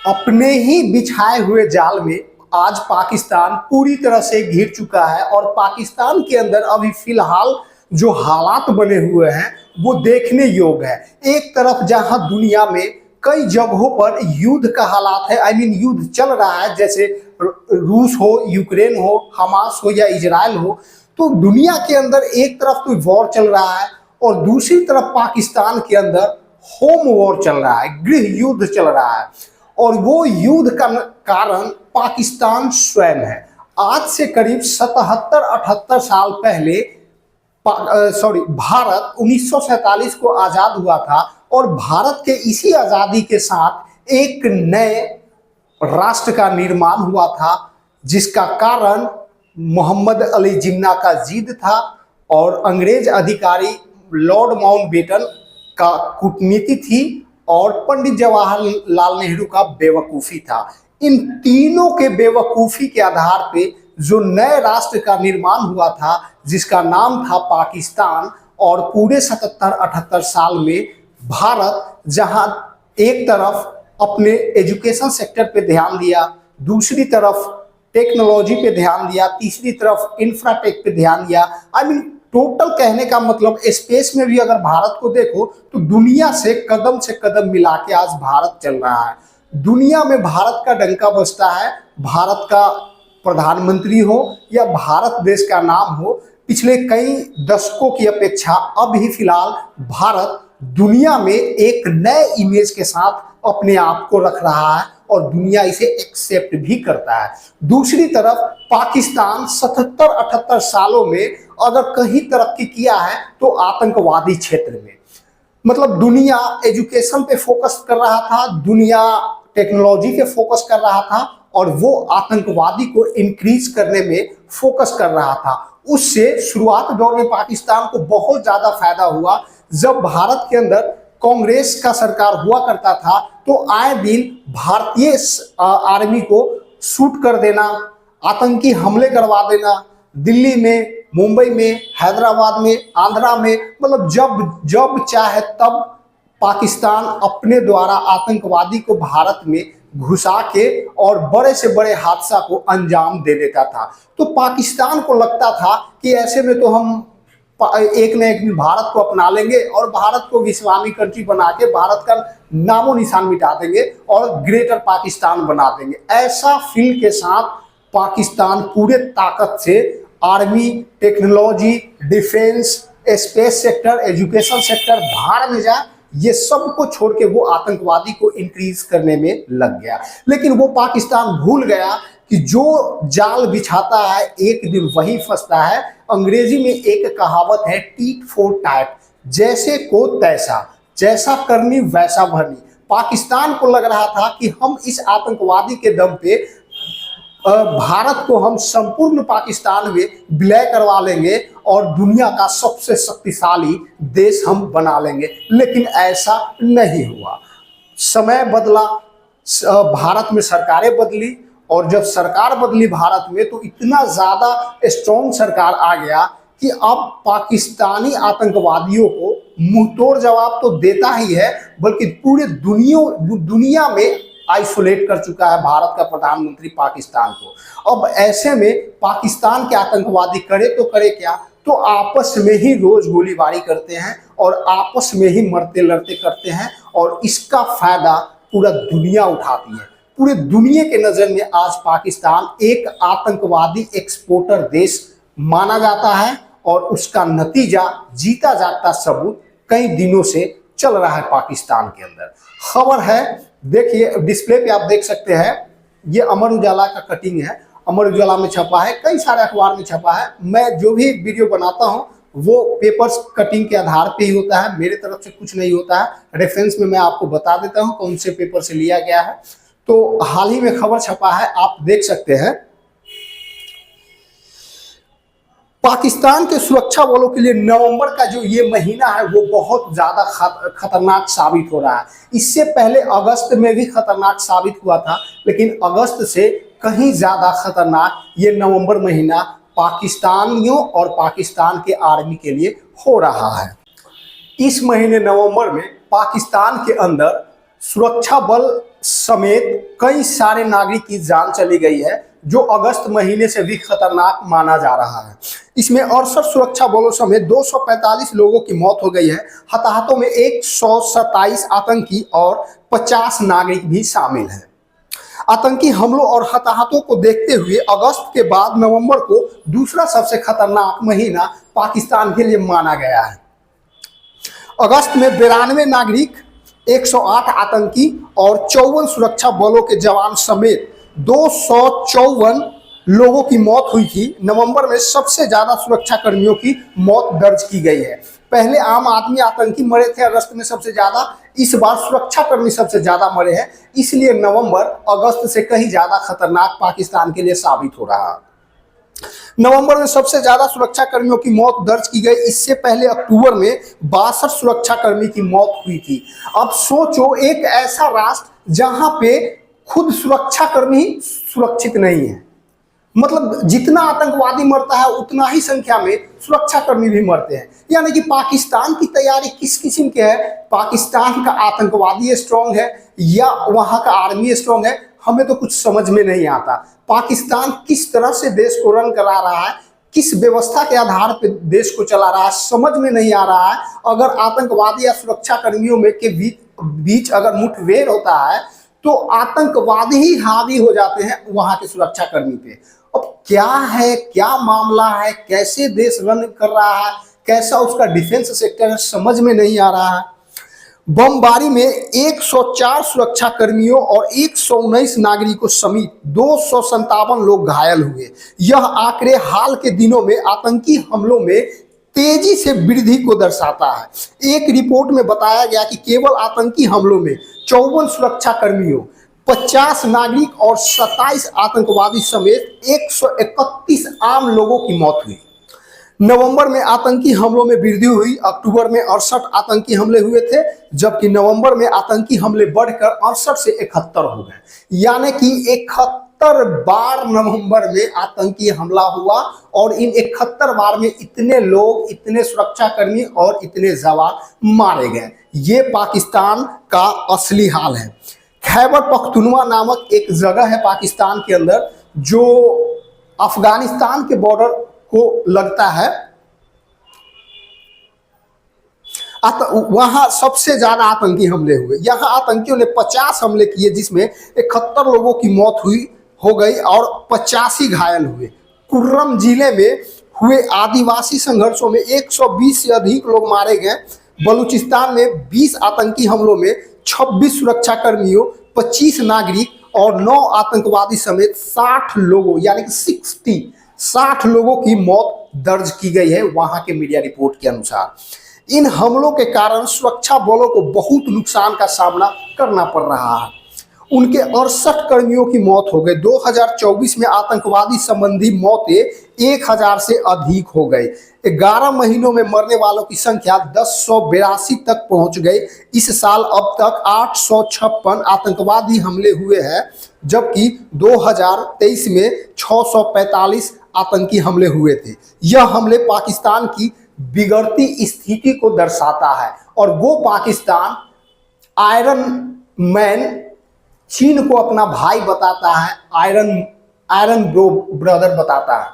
अपने ही बिछाए हुए जाल में आज पाकिस्तान पूरी तरह से घिर चुका है और पाकिस्तान के अंदर अभी फिलहाल जो हालात बने हुए हैं वो देखने योग्य है। एक तरफ जहां दुनिया में कई जगहों पर युद्ध का हालात है, युद्ध चल रहा है, जैसे रूस हो, यूक्रेन हो, हमास हो या इजराइल हो, तो दुनिया के अंदर एक तरफ तो वॉर चल रहा है और दूसरी तरफ पाकिस्तान के अंदर होम वॉर चल रहा है, गृह युद्ध चल रहा है। और वो युद्ध का कारण पाकिस्तान स्वयं है। आज से करीब 77-78 साल पहले भारत 1947 को आजाद हुआ था और भारत के इसी आजादी के साथ एक नए राष्ट्र का निर्माण हुआ था, जिसका कारण मोहम्मद अली जिन्ना का जिद था और अंग्रेज अधिकारी लॉर्ड माउंटबेटन का कूटनीति थी और पंडित जवाहरलाल नेहरू का बेवकूफ़ी था। इन तीनों के बेवकूफ़ी के आधार पे जो नए राष्ट्र का निर्माण हुआ था, जिसका नाम था पाकिस्तान, और पूरे 77-78 साल में भारत जहां एक तरफ अपने एजुकेशन सेक्टर पे ध्यान दिया, दूसरी तरफ टेक्नोलॉजी पे ध्यान दिया, तीसरी तरफ इंफ्राटेक पे ध्यान दिया, टोटल कहने का मतलब स्पेस में भी अगर भारत को देखो तो दुनिया से कदम मिला के आज भारत चल रहा है। दुनिया में भारत का डंका बजता है, भारत का प्रधानमंत्री हो या भारत देश का नाम हो, पिछले कई दशकों की अपेक्षा अब ही फिलहाल भारत दुनिया में एक नए इमेज के साथ अपने आप को रख रहा है और दुनिया इसे एक्सेप्ट भी करता है। दूसरी तरफ पाकिस्तान 77-78 सालों में अगर कहीं तरक्की किया है तो आतंकवादी क्षेत्र में, मतलब दुनिया एजुकेशन पे फोकस कर रहा था, दुनिया टेक्नोलॉजी पे फोकस कर रहा था और वो आतंकवादी को इंक्रीज करने में फोकस कर रहा था। उससे शुरुआत दौर में पाकिस्तान को बहुत ज्यादा फायदा हुआ। जब भारत के अंदर कांग्रेस का सरकार हुआ करता था तो आए दिन भारतीय आर्मी को शूट कर देना, आतंकी हमले करवा देना, दिल्ली में, मुंबई में, हैदराबाद में, आंध्रा में, मतलब जब चाहे तब पाकिस्तान अपने द्वारा आतंकवादी को भारत में घुसा के और बड़े से बड़े हादसा को अंजाम दे देता था। तो पाकिस्तान को लगता था कि ऐसे में तो हम एक न एक दिन भारत को अपना लेंगे और भारत को इस्लामी कंट्री बना के भारत का नामो निशान मिटा देंगे और ग्रेटर पाकिस्तान बना देंगे। ऐसा फील के साथ पाकिस्तान पूरे ताकत से army, technology, defence, space sector, education sector, भाड़ में जाए, ये सब को छोड़ के वो आतंकवादी को इंक्रीज करने में लग गया। लेकिन वो पाकिस्तान भूल गया कि जो जाल बिछाता है एक दिन वही फंसता है। अंग्रेजी में एक कहावत है, टीट फॉर टैट, जैसे को तैसा, जैसा करनी वैसा भरनी। पाकिस्तान को लग रहा था कि हम इस आतंकवादी के दम पे भारत को हम संपूर्ण पाकिस्तान में विलय करवा लेंगे और दुनिया का सबसे शक्तिशाली देश हम बना लेंगे, लेकिन ऐसा नहीं हुआ। समय बदला, भारत में सरकारें बदली और जब सरकार बदली भारत में तो इतना ज़्यादा स्ट्रॉन्ग सरकार आ गया कि अब पाकिस्तानी आतंकवादियों को मुंहतोड़ जवाब तो देता ही है, बल्कि पूरे दुनिया में आइसोलेट कर चुका है भारत का प्रधानमंत्री पाकिस्तान को। अब ऐसे में पाकिस्तान के आतंकवादी करे तो करे क्या, तो आपस में ही रोज गोलीबारी करते हैं और आपस में ही मरते लड़ते करते हैं और इसका फायदा पूरा दुनिया उठाती है। पूरे दुनिया के नजर में आज पाकिस्तान एक आतंकवादी एक्सपोर्टर देश माना जाता है और उसका नतीजा जीता जागता सबूत कई दिनों से चल रहा है पाकिस्तान के अंदर। खबर है, देखिए डिस्प्ले पे आप देख सकते हैं, ये अमर उजाला का कटिंग है, अमर उजाला में छपा है, कई सारे अखबार में छपा है। मैं जो भी वीडियो बनाता हूं वो पेपर्स कटिंग के आधार पे ही होता है, मेरे तरफ से कुछ नहीं होता है। रेफरेंस में मैं आपको बता देता हूं कौन से पेपर से लिया गया है। तो हाल ही में खबर छपा है, आप देख सकते हैं, पाकिस्तान के सुरक्षा बलों के लिए नवंबर का जो ये महीना है वो बहुत ज्यादा खतरनाक साबित हो रहा है। इससे पहले अगस्त में भी खतरनाक साबित हुआ था, लेकिन अगस्त से कहीं ज्यादा खतरनाक ये नवंबर महीना पाकिस्तानियों और पाकिस्तान के आर्मी के लिए हो रहा है। इस महीने नवंबर में पाकिस्तान के अंदर सुरक्षा बल समेत कई सारे नागरिक की जान चली गई है, जो अगस्त महीने से भी खतरनाक माना जा रहा है। इसमें 68 सुरक्षा बलों समेत 245 लोगों की मौत हो गई है। हताहतों में 127 आतंकी और 50 नागरिक भी शामिल हैं। आतंकी हमलों और हताहतों को देखते हुए अगस्त के बाद नवंबर को दूसरा सबसे खतरनाक महीना पाकिस्तान के लिए माना गया है। अगस्त में 92 नागरिक, 108 आतंकी और 54 सुरक्षा बलों के जवान समेत 254 लोगों की मौत हुई थी। नवंबर में सबसे ज्यादा सुरक्षा कर्मियों की मौत दर्ज की गई है। पहले आम आदमी आतंकी मरे थे अगस्त में सबसे ज्यादा, इस बार सुरक्षा कर्मी सबसे ज्यादा मरे हैं। इसलिए नवंबर अगस्त से कहीं ज्यादा खतरनाक पाकिस्तान के लिए साबित हो रहा है। नवंबर में सबसे ज्यादा सुरक्षा कर्मियों की मौत दर्ज की गई। इससे पहले अक्टूबर में 62 सुरक्षा कर्मी की मौत हुई थी। अब सोचो, एक ऐसा राष्ट्र जहां पे खुद सुरक्षा कर्मी सुरक्षित नहीं है, मतलब जितना आतंकवादी मरता है उतना ही संख्या में सुरक्षा कर्मी भी मरते हैं। यानी कि पाकिस्तान की तैयारी किस किस्म के है? पाकिस्तान का आतंकवादी स्ट्रांग है या वहां का आर्मी स्ट्रांग है? हमें तो कुछ समझ में नहीं आता। पाकिस्तान किस तरह से देश को रन करा रहा है, किस व्यवस्था के आधार पर देश को चला रहा है, समझ में नहीं आ रहा है। अगर आतंकवादी या सुरक्षा कर्मियों में के बीच अगर मुठभेड़ होता है तो आतंकवादी ही हावी हो जाते हैं वहां के सुरक्षा कर्मी पे। अब क्या है, क्या मामला है, कैसे देश रन कर रहा है, कैसा उसका डिफेंस सेक्टर है, समझ में नहीं आ रहा है। बमबारी में 104 सुरक्षा कर्मियों और 119 नागरिकों समेत 257 लोग घायल हुए। यह आंकड़े हाल के दिनों में आतंकी हमलों में तेजी से वृद्धि को दर्शाता है। एक रिपोर्ट में बताया गया कि केवल आतंकी हमलों में 54 सुरक्षा कर्मियों, 50 नागरिक और 27 आतंकवादी समेत 131 आम लोगों की मौत हुई। नवंबर में आतंकी हमलों में वृद्धि हुई। अक्टूबर में 68 आतंकी हमले हुए थे, जबकि नवंबर में आतंकी हमले बढ़कर 68 से 71 हो गए। यानी कि 71 बार नवंबर में आतंकी हमला हुआ और इन 71 बार में इतने लोग, इतने सुरक्षाकर्मी और इतने जवान मारे गए। ये पाकिस्तान का असली हाल है। खैबर पख्तूनवा नामक एक जगह है पाकिस्तान के अंदर, जो अफगानिस्तान के बॉर्डर को लगता है। वहां सबसे ज्यादा आतंकी हमले हुए। यहां आतंकियों ने 50 हमले किए, जिसमें 71 लोगों की मौत हो गई और 85 घायल हुए। कुर्रम जिले में हुए आदिवासी संघर्षों में 120 से अधिक लोग मारे गए। बलूचिस्तान में 20 आतंकी हमलों में 26 सुरक्षा कर्मियों, 25 नागरिक और 9 आतंकवादी समेत 60 लोगों यानी कि 60 लोगों की मौत दर्ज की गई है वहां के मीडिया रिपोर्ट के अनुसार। इन हमलों के कारण सुरक्षा बलों को बहुत नुकसान का सामना करना पड़ रहा है। उनके 68 कर्मियों की मौत हो गई। 2024 में आतंकवादी संबंधी मौतें 1000 से अधिक हो गई। 11 महीनों में मरने वालों की संख्या 1082 तक पहुंच गई। इस साल अब तक 856 आतंकवादी हमले हुए हैं, जबकि 2023 में 645 आतंकी हमले हुए थे। यह हमले पाकिस्तान की बिगड़ती स्थिति को दर्शाता है और वो पाकिस्तान आयरन मैन चीन को अपना भाई बताता है, आयरन ब्रदर बताता है।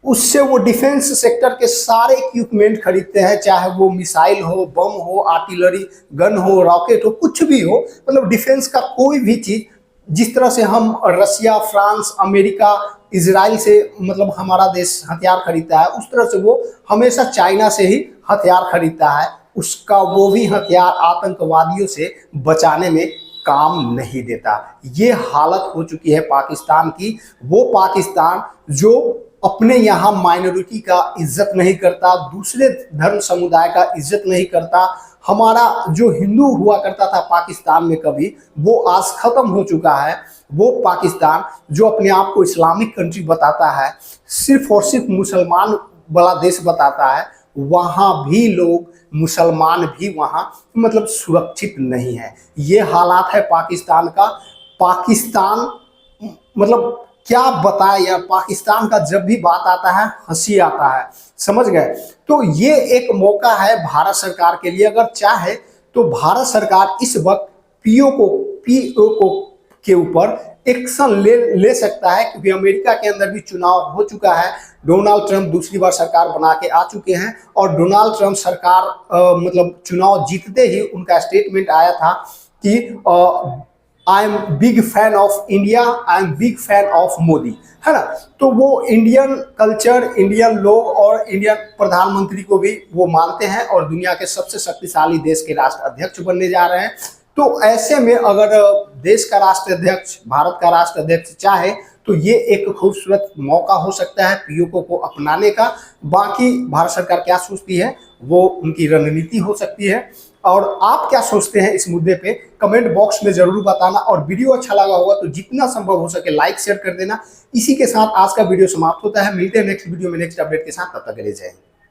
उससे वो डिफेंस सेक्टर के सारे इक्विपमेंट खरीदते हैं, चाहे वो मिसाइल हो, बम हो, आर्टिलरी गन हो, रॉकेट हो, कुछ भी हो। मतलब डिफेंस का कोई भी चीज, जिस तरह से हम रसिया, फ्रांस, अमेरिका, इजराइल से मतलब हमारा देश हथियार खरीदता है, उस तरह से वो हमेशा चाइना से ही हथियार खरीदता है। उसका वो भी हथियार आतंकवादियों से बचाने में काम नहीं देता। ये हालत हो चुकी है पाकिस्तान की। वो पाकिस्तान जो अपने यहाँ माइनॉरिटी का इज्जत नहीं करता, दूसरे धर्म समुदाय का इज्जत नहीं करता। हमारा जो हिंदू हुआ करता था पाकिस्तान में कभी, वो आज खत्म हो चुका है। वो पाकिस्तान जो अपने आप को इस्लामिक कंट्री बताता है, सिर्फ और सिर्फ मुसलमान वाला देश बताता है, वहाँ भी लोग, मुसलमान भी वहाँ मतलब सुरक्षित नहीं है। ये हालात है पाकिस्तान का। पाकिस्तान मतलब क्या बताए यार, पाकिस्तान का जब भी बात आता है हंसी आता है, समझ गए। तो ये एक मौका है भारत सरकार के लिए। अगर चाहे तो भारत सरकार इस वक्त पीओ को के ऊपर एक्शन ले सकता है, क्योंकि अमेरिका के अंदर भी चुनाव हो चुका है। डोनाल्ड ट्रंप दूसरी बार सरकार बना के आ चुके हैं और डोनाल्ड ट्रंप सरकार मतलब चुनाव जीतते ही उनका स्टेटमेंट आया था कि I am big fan of India, I am big fan of Modi, है ना। तो वो इंडियन कल्चर, इंडियन लोग और इंडियन प्रधानमंत्री को भी वो मानते हैं और दुनिया के सबसे शक्तिशाली देश के राष्ट्र अध्यक्ष बनने जा रहे हैं। तो ऐसे में अगर देश का राष्ट्र अध्यक्ष, भारत का राष्ट्र अध्यक्ष चाहे तो ये एक खूबसूरत मौका हो सकता है पीओके को अपनाने का। बाकी भारत सरकार क्या सोचती है वो उनकी रणनीति हो सकती है। और आप क्या सोचते हैं इस मुद्दे पे कमेंट बॉक्स में जरूर बताना, और वीडियो अच्छा लगा होगा तो जितना संभव हो सके लाइक शेयर कर देना। इसी के साथ आज का वीडियो समाप्त होता है। मिलते हैं नेक्स्ट वीडियो में नेक्स्ट अपडेट के साथ, तब तक के लिए जय हिंद।